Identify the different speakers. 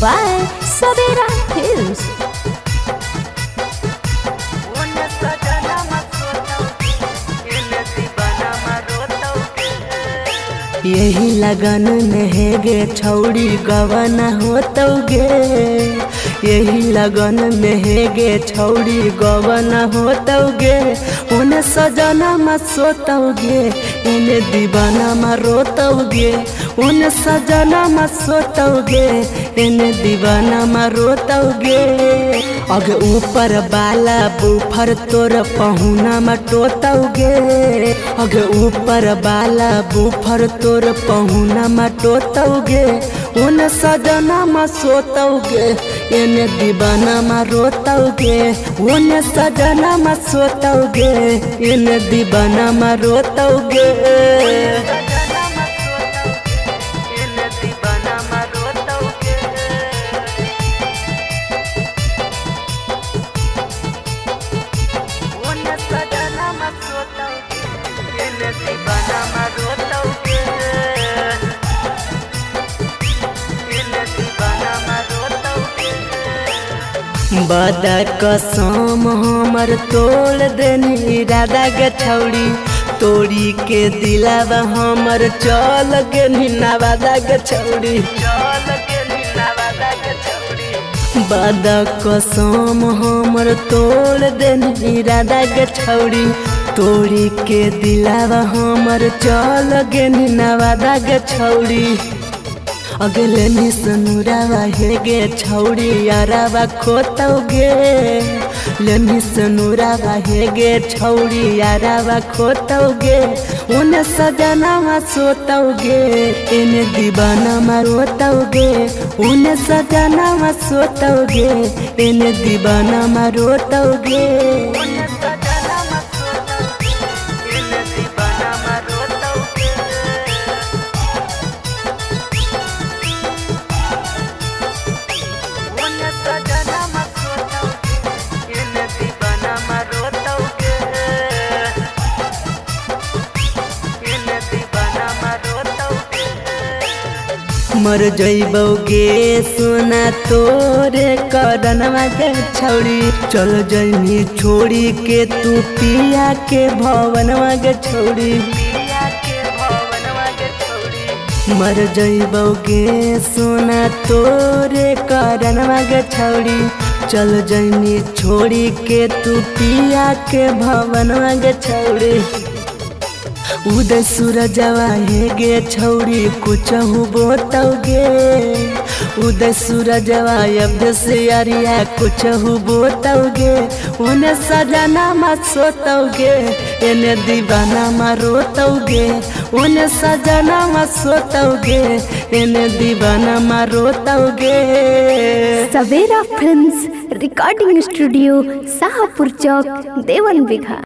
Speaker 1: by Savera Hills.
Speaker 2: यही लगन में है गे छौड़ी गवन होतौगे। यही लगन में है गे छौड़ी गवन होतौगे। उन्हें सजना मत सोतौगे, इन्हें दीवाना में रोतौगे। उन्हें सजना मत सोतौगे, इन्हें दीवाना में रोतौगे। अगे ऊपर बाला बुफर तोर पहुना में टोतौगे। अगे ऊपर बाला बुफर तोर पहुना में टोतौगे। उन सजना में सोतौगे, इन्हें दीवाना में रोतौगे। उन सजना में सोतौगे, इन्हें दीवाना में रोतौगे। बदा कसम हमर तोड़ देनी राधा गे छौड़ी। तोड़ी के दिलावा हमर चल गे नवादा गे छौड़ी। बदा कसम हमर तोड़ देनी राधा गे छौड़ी। तोड़ी के दिलावा हमर चल गे नवादा गे छौड़ी। अगले निसनुरावा हे गे छौड़ी यारावा खोतौगे। लेनी सनुरावा हे गे छौड़ी यारावा खोतौगे। उन्हें सजना में सोतौगे, इन्हें दीवाना में रोतौगे। उन्हें सजना में सोतौगे, इन्हें दीवाना में रोतौगे। मर जइबौगे सोना तोरे करनवा गे छौड़ी। चल जइनी छोड़ी के तू पिया के भवनवा गे छौड़ी। मर जइबौगे सोना तोरे करनवा गे छौड़ी। चल जइनी छोड़ी के तू पिया के भवनवा गे छौड़ी। उदय सूरजवा हे गे छौड़ी कुछहु बोतौगे। उदय सूरजवा अब से अरिया कुछहु बोतौगे। उन्हें सजना मत सोतौगे, इन्हें दीवाना में रोतौगे। उन्हें सजना मत सोतौगे, इन्हें दीवाना में रोतौगे।
Speaker 1: Savera Films Recording Studio, Sahapur Chowk, Dewan Bigha।